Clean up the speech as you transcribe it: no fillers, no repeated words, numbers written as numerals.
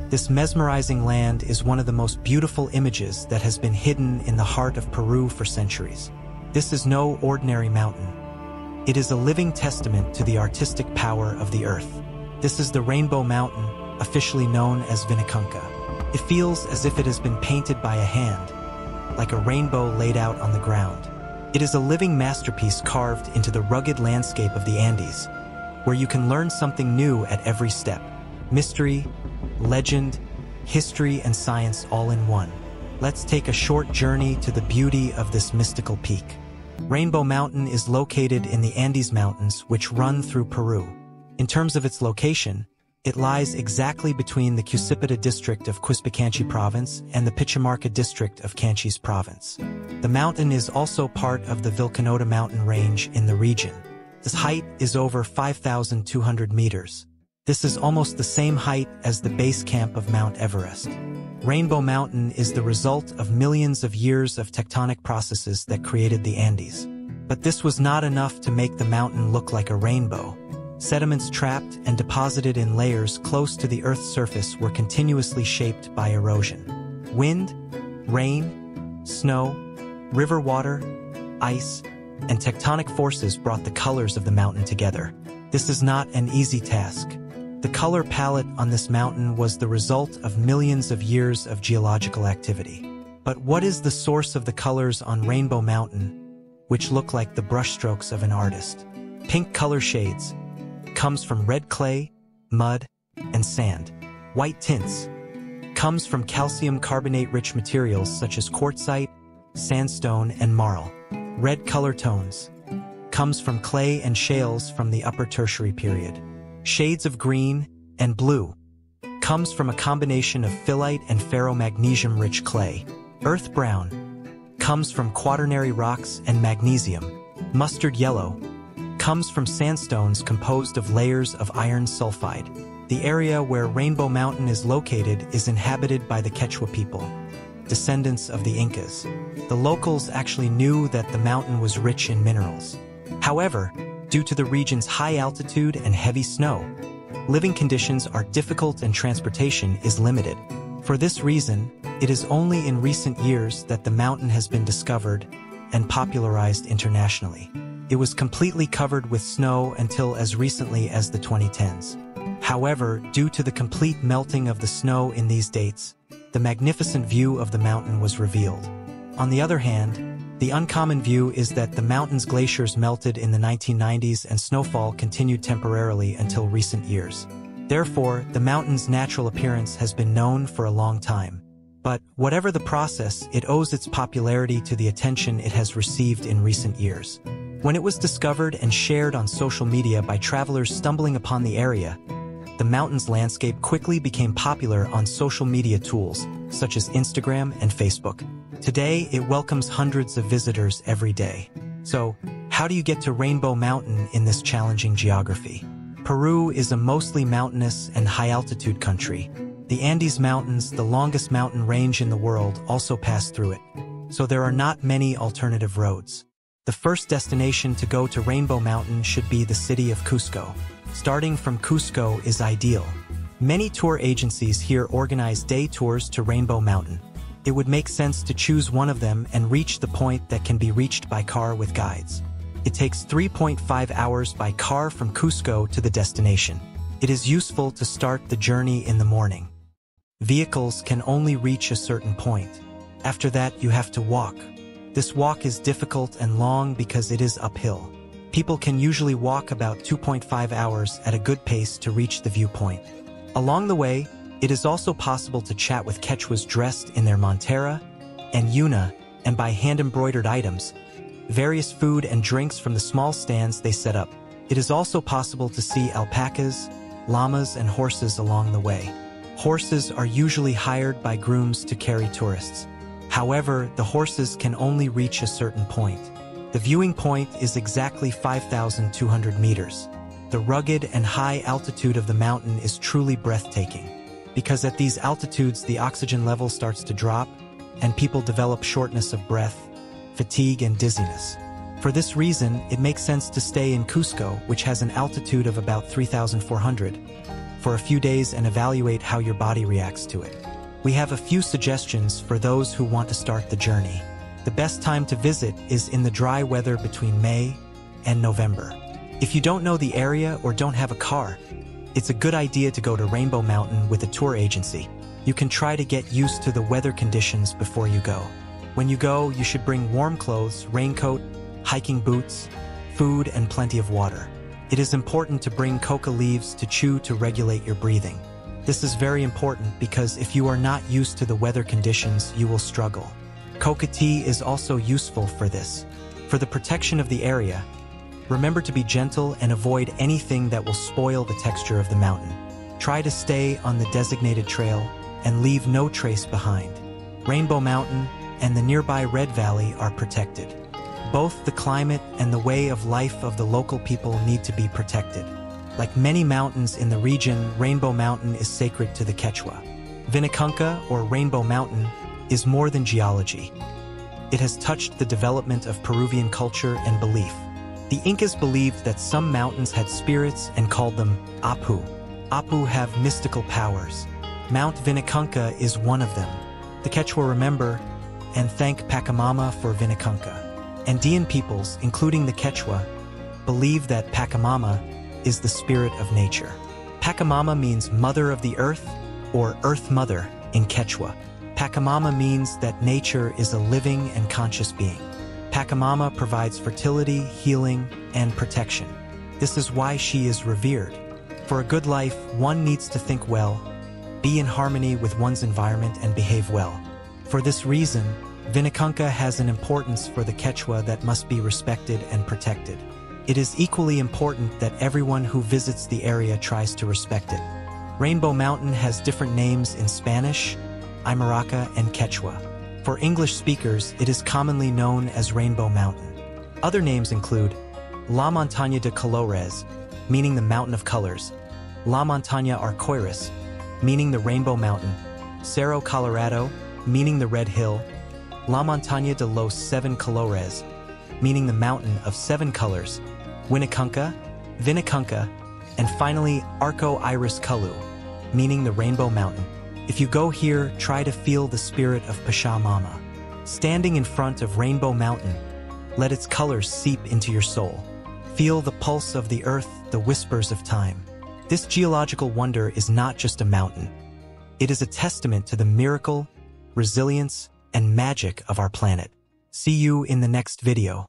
This mesmerizing land is one of the most beautiful images that has been hidden in the heart of Peru for centuries. This is no ordinary mountain. It is a living testament to the artistic power of the earth. This is the Rainbow Mountain, officially known as Vinicunca. It feels as if it has been painted by a hand, like a rainbow laid out on the ground. It is a living masterpiece carved into the rugged landscape of the Andes, where you can learn something new at every step. Mystery, legend, history, and science all in one. Let's take a short journey to the beauty of this mystical peak. Rainbow Mountain is located in the Andes Mountains, which run through Peru. In terms of its location, it lies exactly between the Cusipita district of Quispecanchi province and the Pichimarca district of Canchis province. The mountain is also part of the Vilcanota mountain range in the region. Its height is over 5,200 meters. This is almost the same height as the base camp of Mount Everest. Rainbow Mountain is the result of millions of years of tectonic processes that created the Andes. But this was not enough to make the mountain look like a rainbow. Sediments trapped and deposited in layers close to the Earth's surface were continuously shaped by erosion. Wind, rain, snow, river water, ice, and tectonic forces brought the colors of the mountain together. This is not an easy task. The color palette on this mountain was the result of millions of years of geological activity. But what is the source of the colors on Rainbow Mountain, which look like the brushstrokes of an artist? Pink color shades comes from red clay, mud, and sand. White tints comes from calcium carbonate-rich materials such as quartzite, sandstone, and marl. Red color tones comes from clay and shales from the Upper Tertiary period. Shades of green and blue comes from a combination of phyllite and ferromagnesium-rich clay. Earth brown comes from quaternary rocks and magnesium. Mustard yellow comes from sandstones composed of layers of iron sulfide. The area where Rainbow Mountain is located is inhabited by the Quechua people, descendants of the Incas. The locals actually knew that the mountain was rich in minerals. However, due to the region's high altitude and heavy snow, living conditions are difficult and transportation is limited. For this reason, it is only in recent years that the mountain has been discovered and popularized internationally. It was completely covered with snow until as recently as the 2010s. However, due to the complete melting of the snow in these dates, the magnificent view of the mountain was revealed. On the other hand, the uncommon view is that the mountain's glaciers melted in the 1990s and snowfall continued temporarily until recent years. Therefore, the mountain's natural appearance has been known for a long time. But whatever the process, it owes its popularity to the attention it has received in recent years. When it was discovered and shared on social media by travelers stumbling upon the area, the mountain's landscape quickly became popular on social media tools, such as Instagram and Facebook. Today, it welcomes hundreds of visitors every day. So, how do you get to Rainbow Mountain in this challenging geography? Peru is a mostly mountainous and high-altitude country. The Andes Mountains, the longest mountain range in the world, also pass through it. So there are not many alternative roads. The first destination to go to Rainbow Mountain should be the city of Cusco. Starting from Cusco is ideal. Many tour agencies here organize day tours to Rainbow Mountain. It would make sense to choose one of them and reach the point that can be reached by car with guides. It takes 3.5 hours by car from Cusco to the destination. It is useful to start the journey in the morning. Vehicles can only reach a certain point. After that, you have to walk. This walk is difficult and long because it is uphill. People can usually walk about 2.5 hours at a good pace to reach the viewpoint. Along the way, it is also possible to chat with Quechuas dressed in their montera and yuna and buy hand-embroidered items, various food and drinks from the small stands they set up. It is also possible to see alpacas, llamas, and horses along the way. Horses are usually hired by grooms to carry tourists. However, the horses can only reach a certain point. The viewing point is exactly 5,200 meters. The rugged and high altitude of the mountain is truly breathtaking, because at these altitudes the oxygen level starts to drop, and people develop shortness of breath, fatigue, and dizziness. For this reason, it makes sense to stay in Cusco, which has an altitude of about 3,400 for a few days and evaluate how your body reacts to it. We have a few suggestions for those who want to start the journey. The best time to visit is in the dry weather between May and November. If you don't know the area or don't have a car, it's a good idea to go to Rainbow Mountain with a tour agency. You can try to get used to the weather conditions before you go. When you go, you should bring warm clothes, raincoat, hiking boots, food, and plenty of water. It is important to bring coca leaves to chew to regulate your breathing. This is very important because if you are not used to the weather conditions, you will struggle. Coca tea is also useful for this. For the protection of the area, remember to be gentle and avoid anything that will spoil the texture of the mountain. Try to stay on the designated trail and leave no trace behind. Rainbow Mountain and the nearby Red Valley are protected. Both the climate and the way of life of the local people need to be protected. Like many mountains in the region, Rainbow Mountain is sacred to the Quechua. Vinicunca, or Rainbow Mountain, is more than geology. It has touched the development of Peruvian culture and belief. The Incas believed that some mountains had spirits and called them Apu. Apu have mystical powers. Mount Vinicunca is one of them. The Quechua remember and thank Pachamama for Vinicunca. Andean peoples, including the Quechua, believe that Pachamama is the spirit of nature. Pachamama means mother of the earth or earth mother in Quechua. Pachamama means that nature is a living and conscious being. Pachamama provides fertility, healing, and protection. This is why she is revered. For a good life, one needs to think well, be in harmony with one's environment, and behave well. For this reason, Vinicunca has an importance for the Quechua that must be respected and protected. It is equally important that everyone who visits the area tries to respect it. Rainbow Mountain has different names in Spanish, Aymaraca, and Quechua. For English speakers, it is commonly known as Rainbow Mountain. Other names include La Montaña de Colores, meaning the Mountain of Colors, La Montaña Arcoiris, meaning the Rainbow Mountain, Cerro Colorado, meaning the Red Hill, La Montaña de los Seven Colores, meaning the Mountain of Seven Colors, Winicunca, Vinicunca, and finally Arco Iris Culu, meaning the Rainbow Mountain. If you go here, try to feel the spirit of Pachamama. Standing in front of Rainbow Mountain, let its colors seep into your soul. Feel the pulse of the earth, the whispers of time. This geological wonder is not just a mountain. It is a testament to the miracle, resilience, and magic of our planet. See you in the next video.